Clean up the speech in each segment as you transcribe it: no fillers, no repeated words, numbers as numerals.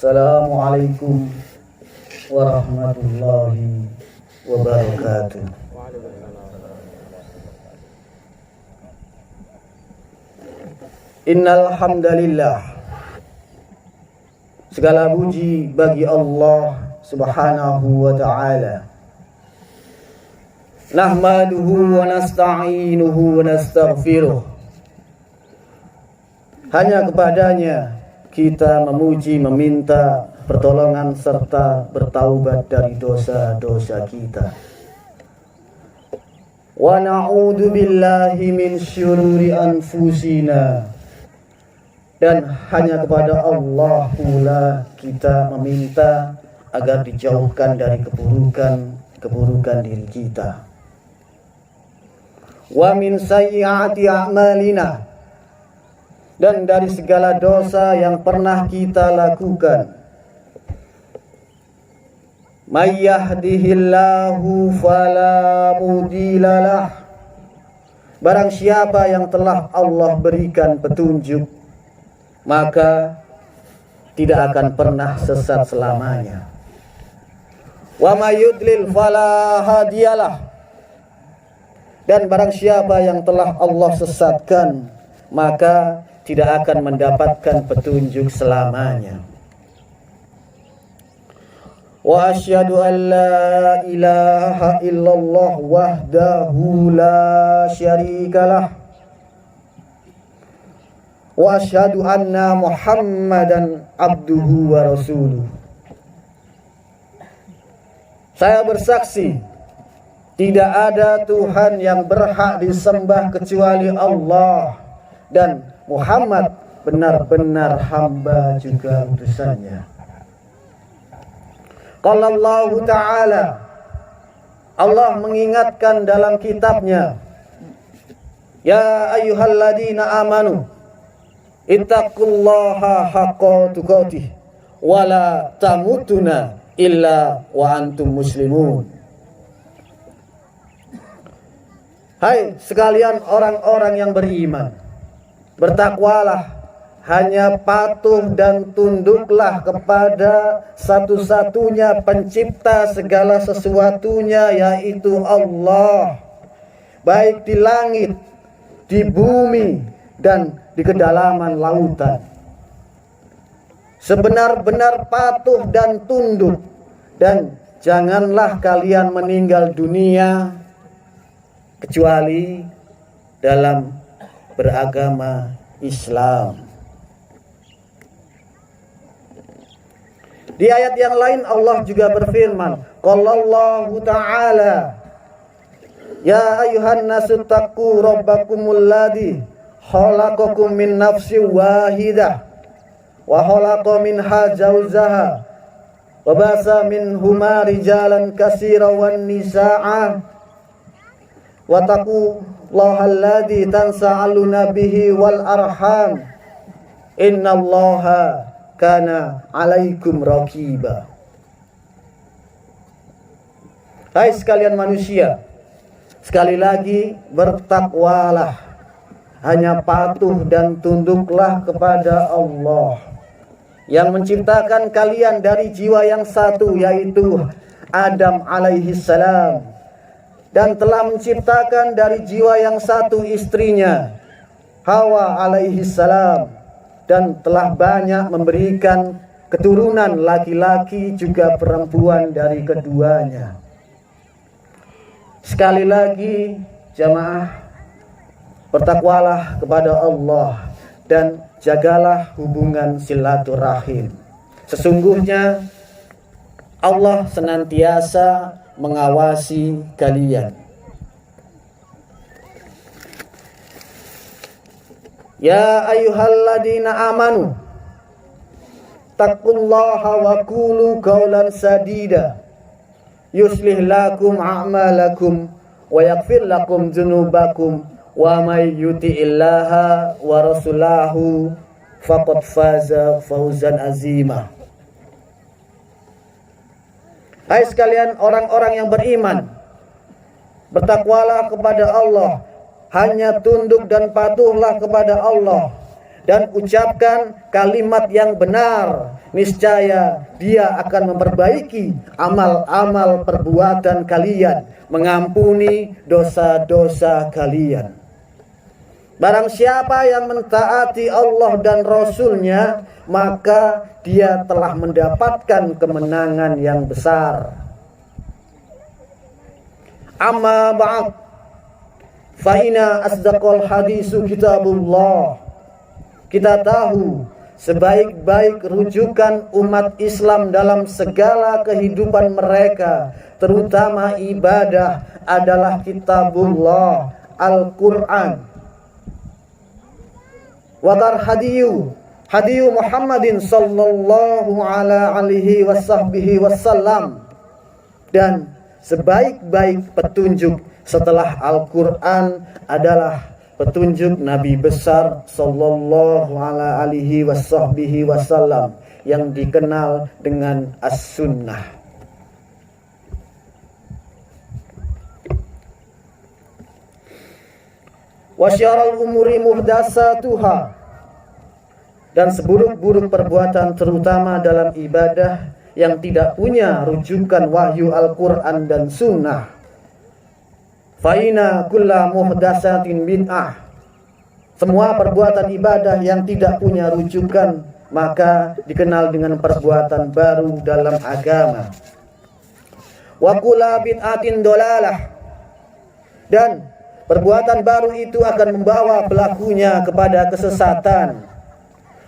Assalamualaikum warahmatullahi wabarakatuh. Innal hamdalillah, segala puji bagi Allah Subhanahu wa ta'ala. Nahmaduhu wa nasta'inuhu wa nastaghfiruh. Hanya kepadanya kita memuji, meminta pertolongan serta bertaubat dari dosa-dosa kita. Wa na'udzu billahi min syururi anfusina. Dan hanya kepada Allah pula kita meminta agar dijauhkan dari keburukan diri kita. Wa min sayyiati a'malina. Dan dari segala dosa yang pernah kita lakukan. May yahdihillahu fala mudhillalah. Barang siapa yang telah Allah berikan petunjuk, maka tidak akan pernah sesat selamanya. Wa may yudlil fala hadiyalah. Dan barang siapa yang telah Allah sesatkan, maka tidak akan mendapatkan petunjuk selamanya. Wa asyhadu an la ilaha illallah wahdahu la syarikalah. Wa asyhadu anna Muhammadan abduhu wa rasuluh. Saya bersaksi tidak ada Tuhan yang berhak disembah kecuali Allah, dan Muhammad benar-benar hamba juga utusannya. Qala Allah Ta'ala, Allah mengingatkan dalam kitabnya, Ya ayyuhalladzina amanu ittaqullaha haqqa tuqatih wa la tamutunna illa wa antum muslimun. Hai sekalian orang-orang yang beriman, bertakwalah, hanya patuh dan tunduklah kepada satu-satunya pencipta segala sesuatunya, yaitu Allah, baik di langit, di bumi, dan di kedalaman lautan. Sebenar-benar patuh dan tunduk, dan janganlah kalian meninggal dunia kecuali dalam beragama Islam. Di ayat yang lain Allah juga berfirman, Qallallahu ta'ala, Ya ayuhan nasu taqu rabbakumul ladzi khalaqakum min nafsin wahidah wa khalaqa minha zawjaha wa basa minhuma rijalan katsiran wan nisaa wa taqullaha alladzi tansa'aluna bihi wal arham innallaha kana 'alaikum raqiba. Hai sekalian manusia, sekali lagi bertakwalah, hanya patuh dan tunduklah kepada Allah yang menciptakan kalian dari jiwa yang satu, yaitu Adam alaihi salam, dan telah menciptakan dari jiwa yang satu istrinya Hawa alaihi salam, dan telah banyak memberikan keturunan laki-laki juga perempuan dari keduanya. Sekali lagi jamaah, bertakwalah kepada Allah dan jagalah hubungan silaturahim. Sesungguhnya Allah senantiasa mengawasi kalian. Ya ayyuhalladzina amanu taqullaha wa qulu qawlan sadida yuslih lakum a'malakum wa yaghfir lakum dzunubakum wa may yuti'illaha wa rasulahu faqad faza fawzan azima. Hai sekalian orang-orang yang beriman, bertakwalah kepada Allah, hanya tunduk dan patuhlah kepada Allah, dan ucapkan kalimat yang benar, niscaya Dia akan memperbaiki amal-amal perbuatan kalian, mengampuni dosa-dosa kalian. Barang siapa yang mentaati Allah dan Rasul-Nya, maka dia telah mendapatkan kemenangan yang besar. Amma ba'd, fa inna asdaqal hadisu kitabullah. Kita tahu sebaik-baik rujukan umat Islam dalam segala kehidupan mereka, terutama ibadah, adalah kitabullah, Al-Quran. Wadar hadiyu Muhammadin sallallahu alaihi wasallam. Dan sebaik-baik petunjuk setelah Al-Quran adalah petunjuk Nabi besar sallallahu alaihi wasallam yang dikenal dengan As-Sunnah. Wa syarrul umuri muhdatsatuha, dan seburuk-buruk perbuatan terutama dalam ibadah yang tidak punya rujukan wahyu Al-Quran dan Sunnah. Fa inna kulla muhdatsatin bid'ah. Semua perbuatan ibadah yang tidak punya rujukan maka dikenal dengan perbuatan baru dalam agama. Wa kulla bid'atin dolalah, dan perbuatan baru itu akan membawa pelakunya kepada kesesatan.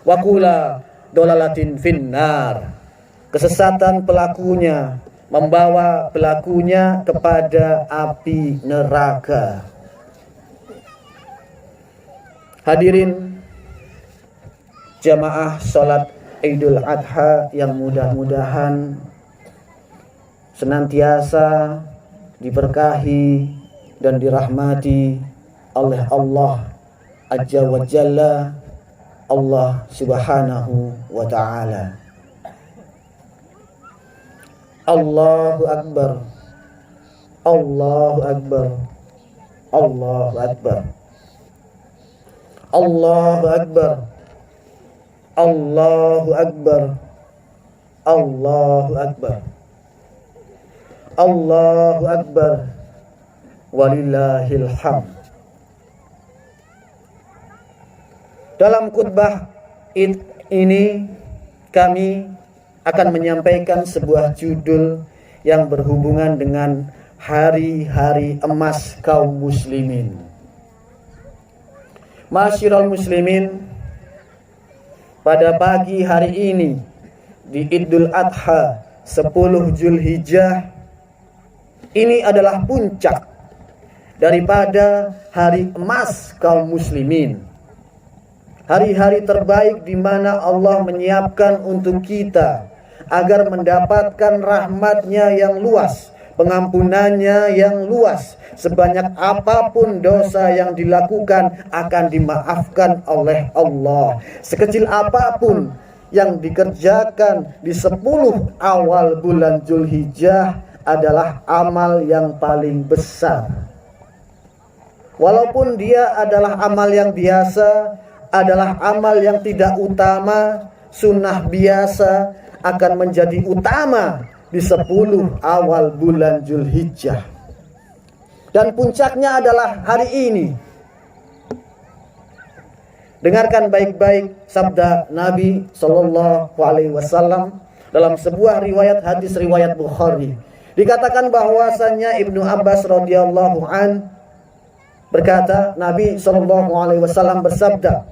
Wa kulla dolalatin finnar, kesesatan pelakunya membawa pelakunya kepada api neraka. Hadirin jamaah salat Idul Adha yang mudah-mudahan senantiasa diberkahi dan dirahmati oleh Allah Azza wa Jalla, Allah Subhanahu wa ta'ala. Allahu Akbar, Allahu Akbar, Allahu Akbar, Allahu Akbar, Allahu Akbar, Allahu Akbar, Allahu Akbar, walillahil hamd. Dalam khutbah ini kami akan menyampaikan sebuah judul yang berhubungan dengan hari-hari emas kaum muslimin. Masyiral muslimin, pada pagi hari ini di Idul Adha 10 Zulhijjah, ini adalah puncak daripada hari emas kaum muslimin. Hari-hari terbaik di mana Allah menyiapkan untuk kita agar mendapatkan rahmat-Nya yang luas, pengampunannya yang luas. Sebanyak apapun dosa yang dilakukan akan dimaafkan oleh Allah. Sekecil apapun yang dikerjakan di 10 awal bulan Zulhijjah adalah amal yang paling besar. Walaupun dia adalah amal yang biasa, adalah amal yang tidak utama, sunnah biasa akan menjadi utama di 10 awal bulan Zulhijjah. Dan puncaknya adalah hari ini. Dengarkan baik-baik sabda Nabi sallallahu alaihi wasallam dalam sebuah riwayat hadis riwayat Bukhari. Dikatakan bahwasanya Ibnu Abbas radhiyallahu an berkata, Nabi sallallahu alaihi wasallam bersabda,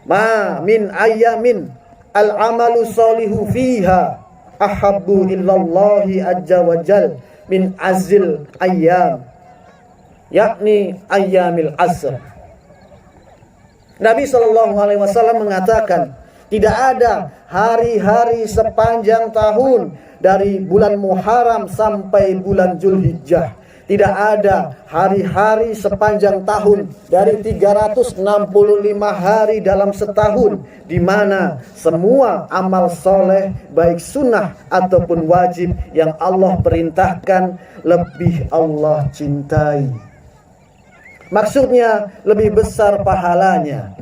"Ma min ayyamin al-amalu salihu fiha ahabbu illallahi azza wa jal min azil ayyam," yakni ayyamil asr. Nabi sallallahu alaihi wasallam mengatakan, tidak ada hari-hari sepanjang tahun dari bulan Muharram sampai bulan Zulhijjah. Tidak ada hari-hari sepanjang tahun dari 365 hari dalam setahun di mana semua amal soleh baik sunnah ataupun wajib yang Allah perintahkan lebih Allah cintai. Maksudnya lebih besar pahalanya.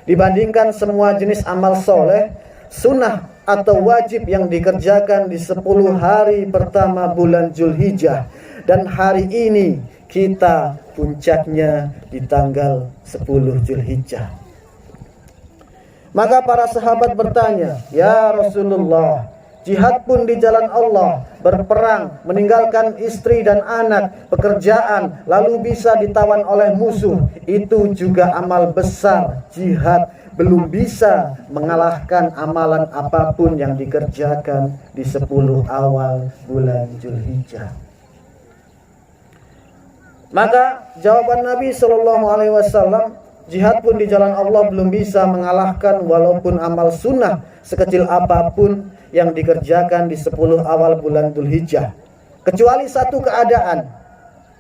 Dibandingkan semua jenis amal soleh, sunnah atau wajib yang dikerjakan di 10 hari pertama bulan Zulhijjah, dan hari ini kita puncaknya di tanggal 10 Zulhijjah. Maka para sahabat bertanya, "Ya Rasulullah, jihad pun di jalan Allah, berperang, meninggalkan istri dan anak, pekerjaan, lalu bisa ditawan oleh musuh, itu juga amal besar. Jihad belum bisa mengalahkan amalan apapun yang dikerjakan di 10 awal bulan Zulhijjah." Maka jawaban Nabi SAW, jihad pun di jalan Allah belum bisa mengalahkan walaupun amal sunnah sekecil apapun yang dikerjakan di 10 awal bulan Dzulhijjah, kecuali satu keadaan.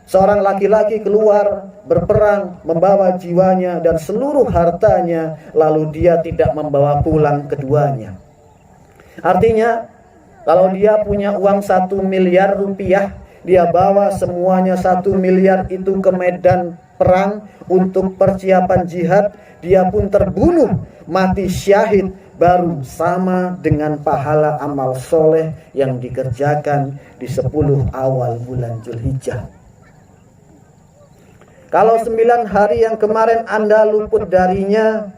Seorang laki-laki keluar berperang membawa jiwanya dan seluruh hartanya, lalu dia tidak membawa pulang keduanya. Artinya, kalau dia punya uang 1 miliar rupiah, dia bawa semuanya 1 miliar itu ke medan perang untuk persiapan jihad, dia pun terbunuh, mati syahid, baru sama dengan pahala amal soleh yang dikerjakan di 10 awal bulan Dzulhijjah. Kalau 9 hari yang kemarin Anda luput darinya,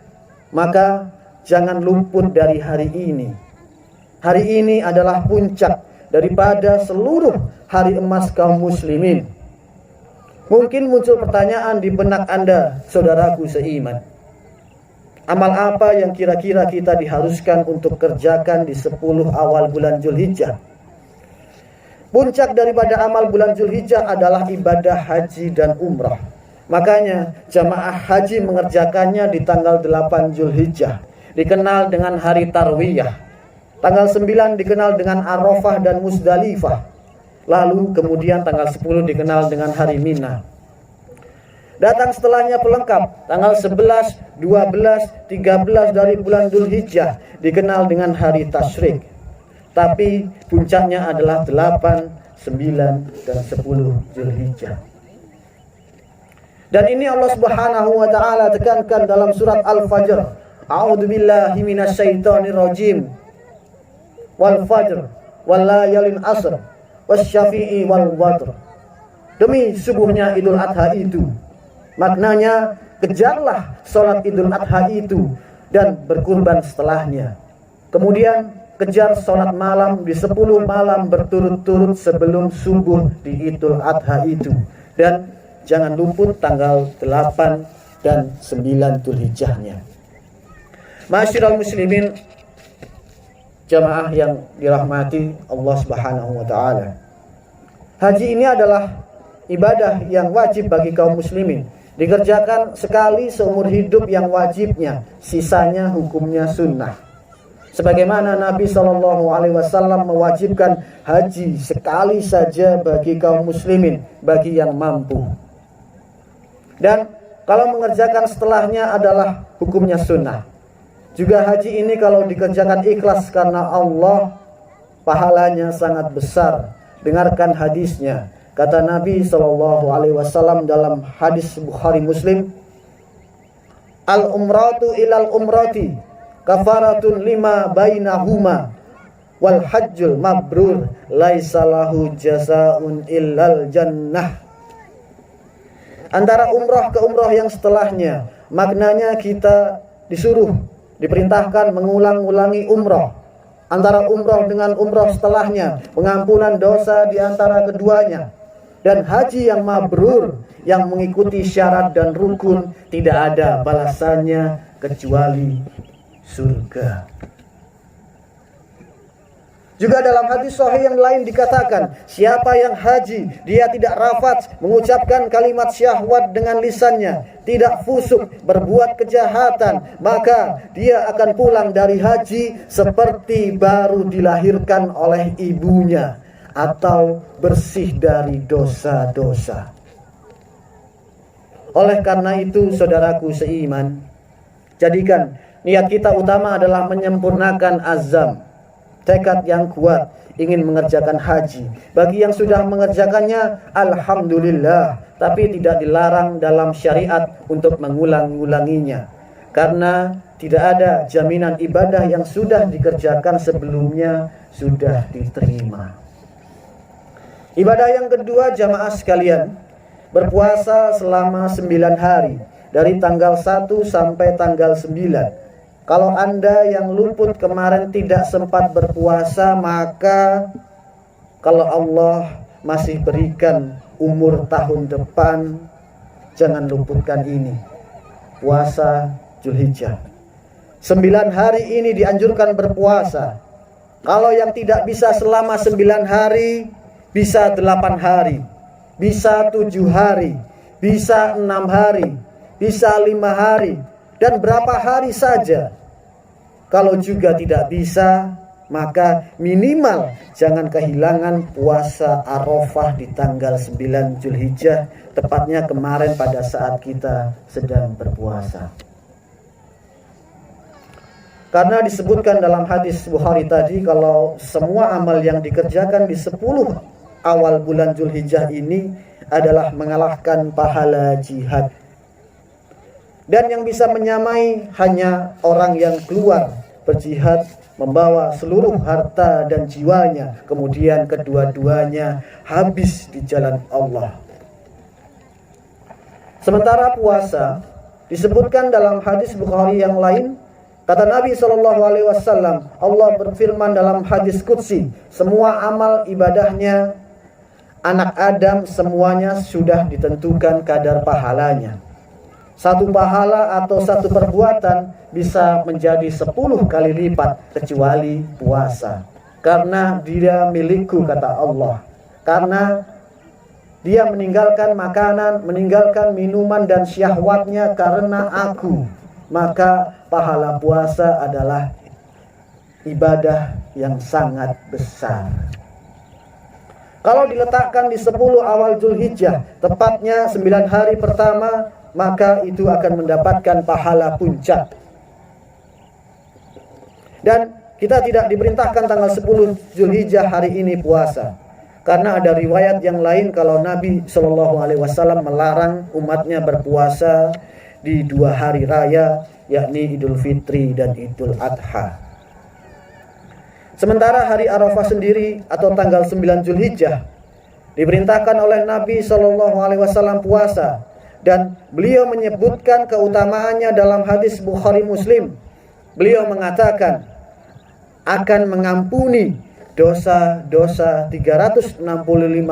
maka jangan luput dari hari ini. Hari ini adalah puncak daripada seluruh hari emas kaum muslimin. Mungkin muncul pertanyaan di benak Anda, saudaraku seiman. Amal apa yang kira-kira kita diharuskan untuk kerjakan di 10 awal bulan Dzulhijjah? Puncak daripada amal bulan Dzulhijjah adalah ibadah haji dan umrah. Makanya jamaah haji mengerjakannya di tanggal 8 Dzulhijjah, dikenal dengan hari Tarwiyah. Tanggal 9 dikenal dengan Arafah dan Musdalifah. Lalu kemudian tanggal 10 dikenal dengan hari Mina. Datang setelahnya pelengkap, tanggal 11, 12, 13 dari bulan Dzulhijjah dikenal dengan hari Tasyrik. Tapi puncaknya adalah 8, 9, dan 10 Dzulhijjah. Dan ini Allah Subhanahu wa taala tekankan dalam surat Al-Fajr. A'udzubillahi minasyaitonirrajim. Wal fajr wal layalin asr wasyafi'i wal watr. Demi subuhnya Idul Adha itu. Maknanya, kejarlah sholat Idul Adha itu dan berkurban setelahnya. Kemudian kejar sholat malam di 10 malam berturut-turut sebelum subuh di Idul Adha itu. Dan jangan luput tanggal 8 dan 9 Dzulhijjahnya. Ma'asyiral muslimin, jamaah yang dirahmati Allah Subhanahu wa taala. Haji ini adalah ibadah yang wajib bagi kaum muslimin. Dikerjakan sekali seumur hidup yang wajibnya, sisanya hukumnya sunnah. Sebagaimana Nabi SAW mewajibkan haji sekali saja bagi kaum muslimin, bagi yang mampu. Dan kalau mengerjakan setelahnya adalah hukumnya sunnah. Juga haji ini kalau dikerjakan ikhlas karena Allah, pahalanya sangat besar. Dengarkan hadisnya. Kata Nabi SAW dalam hadis Bukhari Muslim, "Al-umratu ilal umrati kafaratun lima bainahuma wal hajjul mabrur laisa lahu jazaa'un illal jannah." Antara umrah ke umrah yang setelahnya, maknanya kita diperintahkan mengulang-ulangi umrah. Antara umrah dengan umrah setelahnya, pengampunan dosa di antara keduanya. Dan haji yang mabrur, yang mengikuti syarat dan rukun, tidak ada balasannya kecuali surga. Juga dalam hadis sahih yang lain dikatakan, siapa yang haji, dia tidak rafats, mengucapkan kalimat syahwat dengan lisannya, tidak fusuk, berbuat kejahatan, maka dia akan pulang dari haji seperti baru dilahirkan oleh ibunya, atau bersih dari dosa-dosa. Oleh karena itu, saudaraku seiman, jadikan niat kita utama adalah menyempurnakan azam, tekad yang kuat ingin mengerjakan haji. Bagi yang sudah mengerjakannya, alhamdulillah, tapi tidak dilarang dalam syariat untuk mengulang-ulanginya. karena tidak ada jaminan ibadah yang sudah dikerjakan sebelumnya sudah diterima. Ibadah yang kedua, jamaah sekalian, berpuasa selama 9 hari dari tanggal 1 sampai tanggal 9. Kalau Anda yang luput kemarin tidak sempat berpuasa, maka kalau Allah masih berikan umur tahun depan, jangan luputkan ini, puasa Zulhijjah. 9 hari ini dianjurkan berpuasa. Kalau yang tidak bisa selama 9 hari, bisa 8 hari, bisa 7 hari, bisa 6 hari, bisa 5 hari, dan berapa hari saja. Kalau juga tidak bisa, maka minimal jangan kehilangan puasa Arafah di tanggal 9 Zulhijjah, tepatnya kemarin pada saat kita sedang berpuasa. Karena disebutkan dalam hadis Bukhari tadi, kalau semua amal yang dikerjakan di 10 awal bulan Zulhijjah ini adalah mengalahkan pahala jihad. Dan yang bisa menyamai hanya orang yang keluar berjihad membawa seluruh harta dan jiwanya, kemudian kedua-duanya habis di jalan Allah. Sementara puasa disebutkan dalam hadis Bukhari yang lain, kata Nabi SAW, Allah berfirman dalam hadis qudsi, semua amal ibadahnya anak Adam semuanya sudah ditentukan kadar pahalanya. Satu pahala atau satu perbuatan bisa menjadi 10 kali lipat kecuali puasa. Karena dia milikku, kata Allah. Karena dia meninggalkan makanan, meninggalkan minuman dan syahwatnya karena aku. Maka pahala puasa adalah ibadah yang sangat besar. Kalau diletakkan di 10 awal Zulhijjah, tepatnya 9 hari pertama, maka itu akan mendapatkan pahala puncak. Dan kita tidak diperintahkan tanggal 10 Zulhijjah hari ini puasa, karena ada riwayat yang lain kalau Nabi SAW melarang umatnya berpuasa di 2 hari raya, yakni Idul Fitri dan Idul Adha. Sementara hari Arafah sendiri atau tanggal 9 Zulhijjah diperintahkan oleh Nabi SAW puasa, dan beliau menyebutkan keutamaannya dalam hadis Bukhari Muslim. Beliau mengatakan akan mengampuni dosa-dosa 365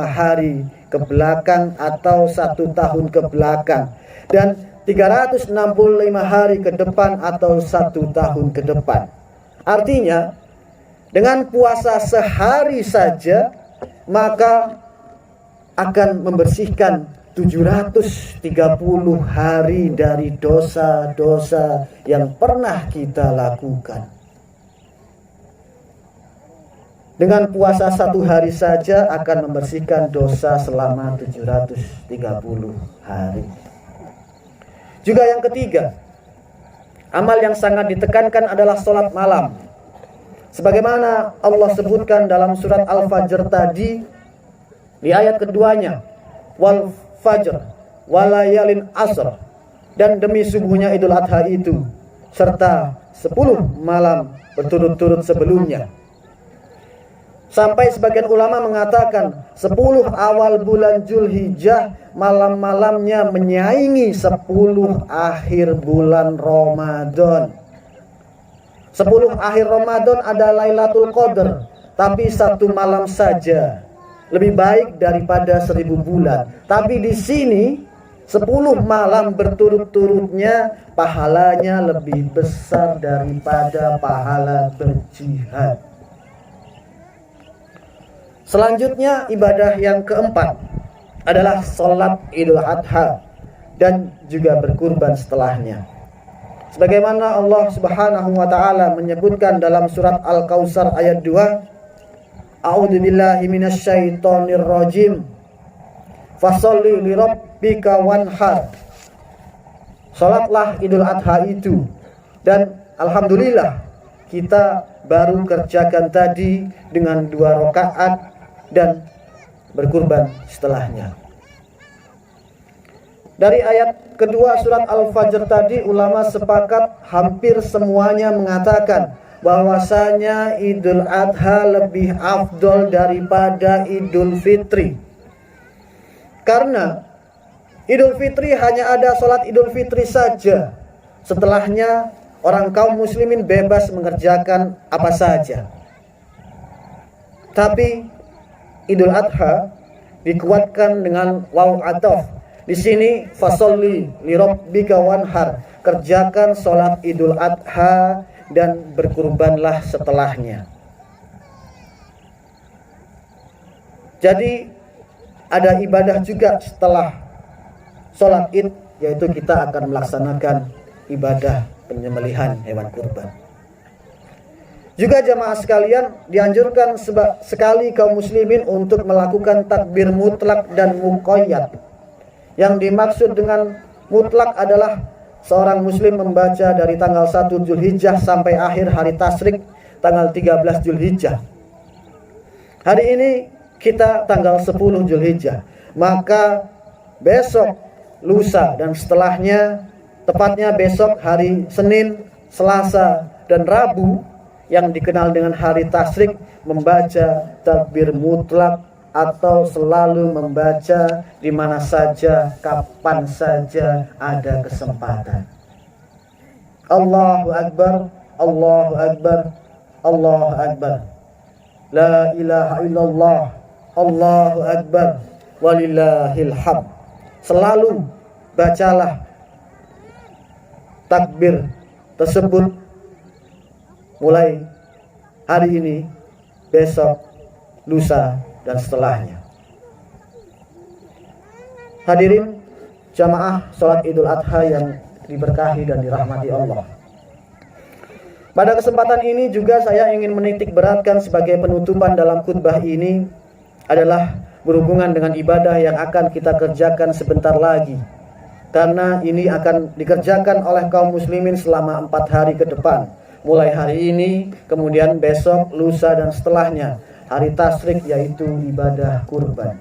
hari ke belakang atau 1 tahun ke belakang, dan 365 hari ke depan atau 1 tahun ke depan. Artinya dengan puasa sehari saja maka akan membersihkan 730 hari dari dosa-dosa yang pernah kita lakukan. Dengan puasa 1 hari saja akan membersihkan dosa selama 730 hari. Juga yang ketiga, amal yang sangat ditekankan adalah sholat malam. Sebagaimana Allah sebutkan dalam surat Al-Fajr tadi di ayat keduanya, wal fajr walayalin asr, dan demi subuhnya Idul Adha itu, serta 10 malam berturut-turut sebelumnya. Sampai sebagian ulama mengatakan 10 awal bulan Zulhijjah malam-malamnya menyaingi 10 akhir bulan Ramadan. 10 akhir Ramadan ada Lailatul Qadar, tapi 1 malam saja lebih baik daripada 1000 bulan. Tapi di sini 10 malam berturut-turutnya pahalanya lebih besar daripada pahala berjihad. Selanjutnya ibadah yang keempat adalah sholat Idul Adha dan juga berkurban setelahnya. Sebagaimana Allah Subhanahu wa taala menyebutkan dalam surat Al-Kautsar ayat 2, A'udzubillahi minasyaitonir rajim. Fasholli lirabbika wanhar. Salatlah Idul Adha itu, dan alhamdulillah kita baru kerjakan tadi dengan 2 rakaat dan berkurban setelahnya. Dari ayat kedua surat Al-Fajr tadi, ulama sepakat hampir semuanya mengatakan bahwasanya Idul Adha lebih afdol daripada Idul Fitri. Karena Idul Fitri hanya ada sholat Idul Fitri saja. Setelahnya orang kaum muslimin bebas mengerjakan apa saja. Tapi Idul Adha dikuatkan dengan waw ataf. Di sini fasolli li rabbika wanhar, kerjakan sholat Idul Adha dan berkurbanlah setelahnya. Jadi ada ibadah juga setelah sholat Id, yaitu kita akan melaksanakan ibadah penyembelihan hewan kurban. Juga jamaah sekalian, dianjurkan sekali kaum muslimin untuk melakukan takbir mutlak dan muqayyad. Yang dimaksud dengan mutlak adalah seorang muslim membaca dari tanggal 1 Zulhijjah sampai akhir hari tasyrik tanggal 13 Zulhijjah. Hari ini kita tanggal 10 Zulhijjah, maka besok, lusa dan setelahnya, tepatnya besok hari Senin, Selasa dan Rabu yang dikenal dengan hari tasyrik, membaca takbir mutlak atau selalu membaca di mana saja, kapan saja ada kesempatan. Allahu Akbar, Allahu Akbar, Allahu Akbar. La ilaha illallah, Allahu Akbar, walillahil hamd. Selalu bacalah takbir tersebut mulai hari ini, besok, lusa dan setelahnya. Hadirin jamaah sholat Idul Adha yang diberkahi dan dirahmati Allah. Pada kesempatan ini juga saya ingin menitik beratkan sebagai penutupan dalam khutbah ini adalah berhubungan dengan ibadah yang akan kita kerjakan sebentar lagi. Karena ini akan dikerjakan oleh kaum muslimin selama 4 hari ke depan. Mulai hari ini, kemudian besok, lusa dan setelahnya. Hari tasyrik yaitu ibadah kurban.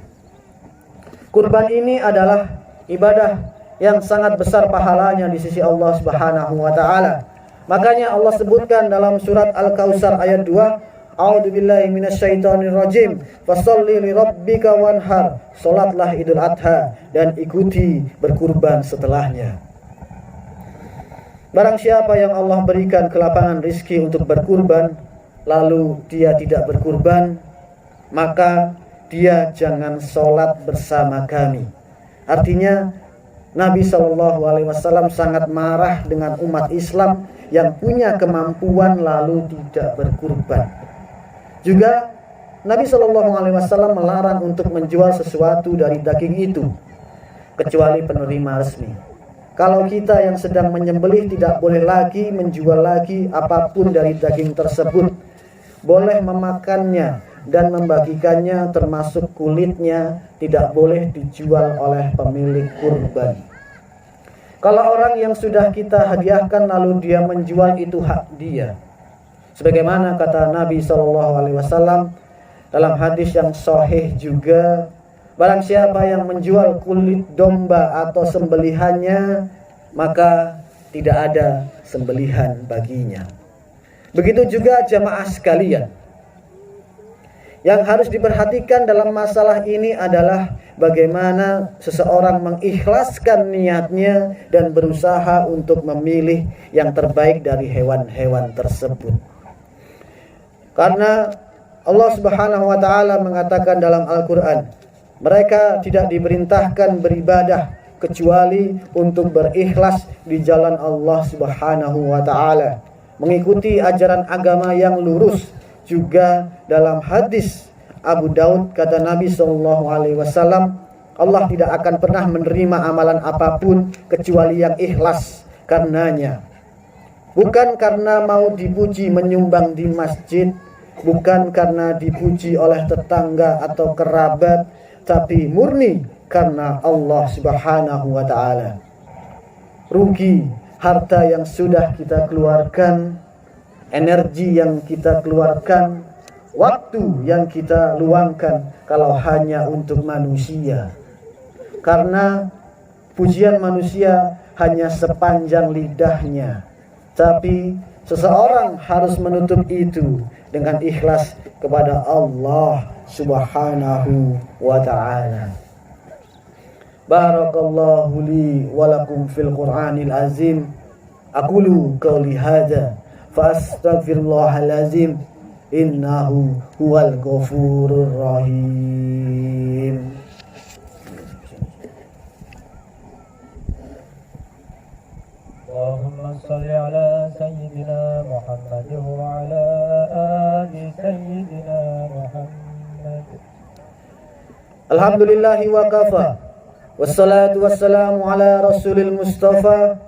Kurban ini adalah ibadah yang sangat besar pahalanya di sisi Allah Subhanahu wa taala. Makanya Allah sebutkan dalam surat Al-Kautsar ayat 2, A'udzubillahi minasyaitonirrajim, fasholli li rabbika wanhar. Salatlah Idul Adha dan ikuti berkurban setelahnya. Barang siapa yang Allah berikan kelapangan rizki untuk berkurban, lalu dia tidak berkurban, maka dia jangan sholat bersama kami. Artinya Nabi SAW sangat marah dengan umat Islam yang punya kemampuan lalu tidak berkurban. Juga Nabi SAW melarang untuk menjual sesuatu dari daging itu kecuali penerima resmi. Kalau kita yang sedang menyembelih tidak boleh lagi menjual lagi apapun dari daging tersebut. Boleh memakannya dan membagikannya, termasuk kulitnya tidak boleh dijual oleh pemilik kurban. Kalau orang yang sudah kita hadiahkan lalu dia menjual, itu hak dia. Sebagaimana kata Nabi SAW dalam hadis yang sahih juga, barang siapa yang menjual kulit domba atau sembelihannya, maka tidak ada sembelihan baginya. Begitu juga jamaah sekalian. Yang harus diperhatikan dalam masalah ini adalah bagaimana seseorang mengikhlaskan niatnya dan berusaha untuk memilih yang terbaik dari hewan-hewan tersebut. Karena Allah Subhanahu wa taala mengatakan dalam Al-Qur'an, mereka tidak diperintahkan beribadah kecuali untuk berikhlas di jalan Allah Subhanahu wa taala, mengikuti ajaran agama yang lurus. Juga dalam hadis Abu Daud kata Nabi SAW, Allah tidak akan pernah menerima amalan apapun kecuali yang ikhlas karenanya. Bukan karena mau dipuji menyumbang di masjid, bukan karena dipuji oleh tetangga atau kerabat, tapi murni karena Allah Subhanahu wa taala. Rugi harta yang sudah kita keluarkan, energi yang kita keluarkan, waktu yang kita luangkan kalau hanya untuk manusia. Karena pujian manusia hanya sepanjang lidahnya, tapi seseorang harus menutup itu dengan ikhlas kepada Allah Subhanahu wa ta'ala. Barakallahu li wa lakum fil Qur'anil azim. Aqulu qawli hadza fa astaghfirullahal azim innahu huwal ghafurur rahim. اللهم صل على سيدنا محمد وعلى آل سيدنا محمد. Alhamdulillahi wa kafa, wassalatu wassalamu ala rasulil mustafa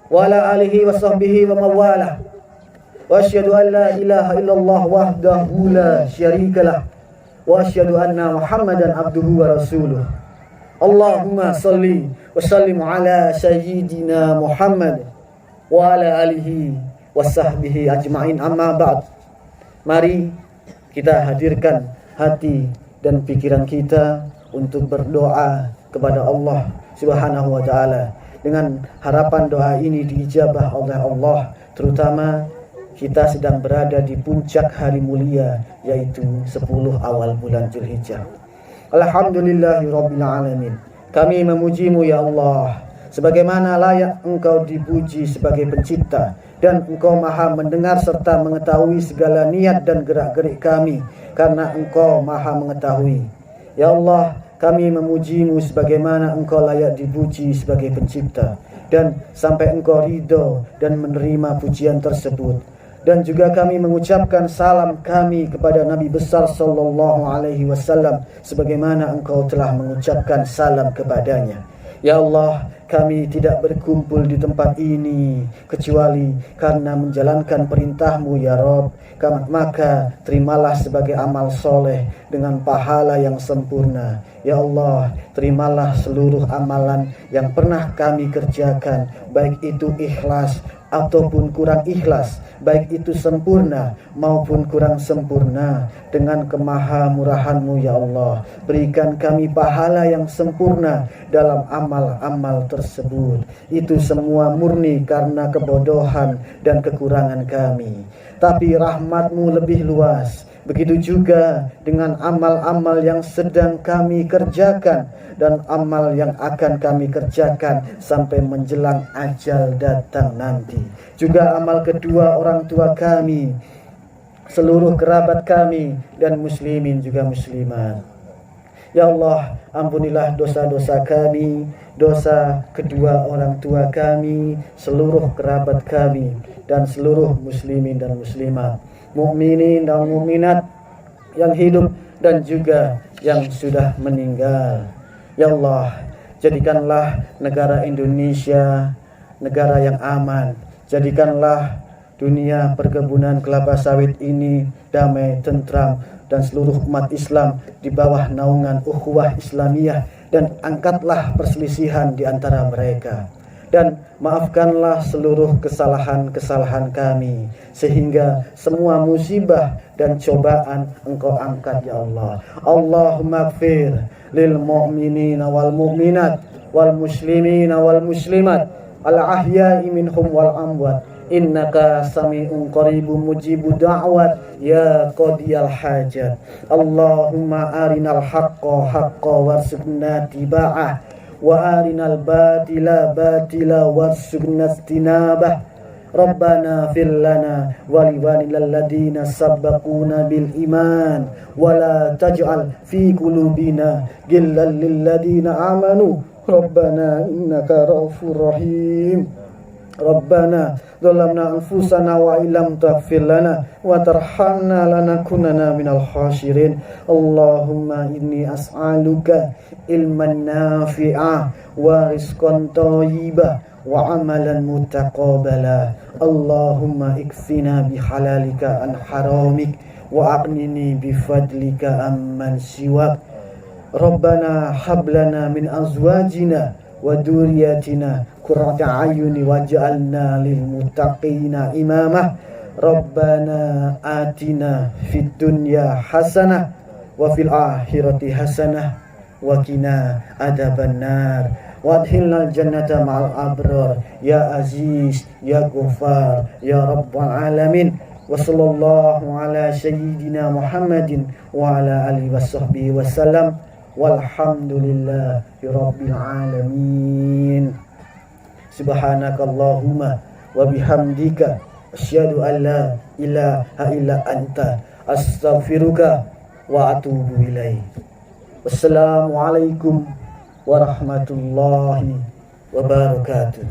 wa ala alihi wa sahbihi wa mawala. Wa asyhadu an la ilaha illallah wahdahu la syarikalah wa asyhadu anna Muhammadan abduhu wa rasuluh. Allahumma salli wa sallim ala sayyidina Muhammad wa ala alihi wa sahbihi ajma'in, amma ba'd. Mari kita hadirkan hati dan pikiran kita untuk berdoa kepada Allah Subhanahu wa ta'ala, dengan harapan doa ini diijabah oleh Allah, terutama kita sedang berada di puncak hari mulia, yaitu 10 awal bulan Dzulhijjah. Alhamdulillahirabbil alamin. Kami memujimu ya Allah, sebagaimana layak Engkau dipuji sebagai pencipta, dan Engkau maha mendengar serta mengetahui segala niat dan gerak-gerik kami, karena Engkau maha mengetahui. Ya Allah, kami memujimu sebagaimana Engkau layak dipuji sebagai pencipta, dan sampai Engkau ridho dan menerima pujian tersebut. Dan juga kami mengucapkan salam kami kepada Nabi besar sallallahu alaihi wasallam sebagaimana Engkau telah mengucapkan salam kepadanya. Ya Allah, kami tidak berkumpul di tempat ini kecuali karena menjalankan perintah-Mu ya Rabb. Maka terimalah sebagai amal soleh dengan pahala yang sempurna. Ya Allah, terimalah seluruh amalan yang pernah kami kerjakan, baik itu ikhlas ataupun kurang ikhlas, baik itu sempurna maupun kurang sempurna. Dengan kemahamurahan-Mu ya Allah, berikan kami pahala yang sempurna dalam amal-amal tersebut. Itu semua murni karena kebodohan dan kekurangan kami, tapi rahmat-Mu lebih luas. Begitu juga dengan amal-amal yang sedang kami kerjakan dan amal yang akan kami kerjakan sampai menjelang ajal datang nanti. Juga amal kedua orang tua kami, seluruh kerabat kami, dan muslimin juga muslimat. Ya Allah, ampunilah dosa-dosa kami, dosa kedua orang tua kami, seluruh kerabat kami, dan seluruh muslimin dan muslimat, mukminin dan mukminat yang hidup dan juga yang sudah meninggal. Ya Allah, jadikanlah negara Indonesia negara yang aman. Jadikanlah dunia perkebunan kelapa sawit ini damai, tentram, dan seluruh umat Islam di bawah naungan ukhuwah Islamiyah, dan angkatlah perselisihan di antara mereka. Dan maafkanlah seluruh kesalahan-kesalahan kami, sehingga semua musibah dan cobaan Engkau angkat ya Allah. Allahumma gfir lil mu'minina wal mu'minat wal muslimina wal muslimat al ahya'i minhum wal amwat, innaka sami'un qaribun mujibu da'wat ya qadiyal hajat. Allahumma arinal haqqa haqqa warzuqna tiba'ah wa arinal batila batila warzuqna istinabah. Rabbana fir lana wa liwalil ladina sabaquna bil iman wa la taj'al fi qulubina ghillan lil ladina amanu Rabbana innaka raufur rahim. Rabbana zalamna anfusana wa illam taghfir lana wa tarhamna lanakunanna minal khasirin. Allahumma inni as'aluka ilman nafi'a wa rizqan thayyiba wa amalan mutaqabbala. Allahumma ikfina bihalalika an haramik wa aqnini bifadlika amman siwak. Rabbana hablana min azwajina wa dzurriyyatina qurrata a'yuni waj'alna lil muttaqina imamah. Rabbana atina fid dunya hasanah wa fil akhirati hasanah wa qina adzabannar. وادخلنا الجنة مع الأبرار يا عزيز يا غفار يا رب العالمين. وصلى الله على سيدنا محمد وعلى آله وصحبه وسلم والحمد لله رب العالمين. سبحانك اللهم وبحمدك أشهد أن لا إله إلا أنت أستغفرك وأتوب إليك. والسلام عليكم ورحمة الله وبركاته.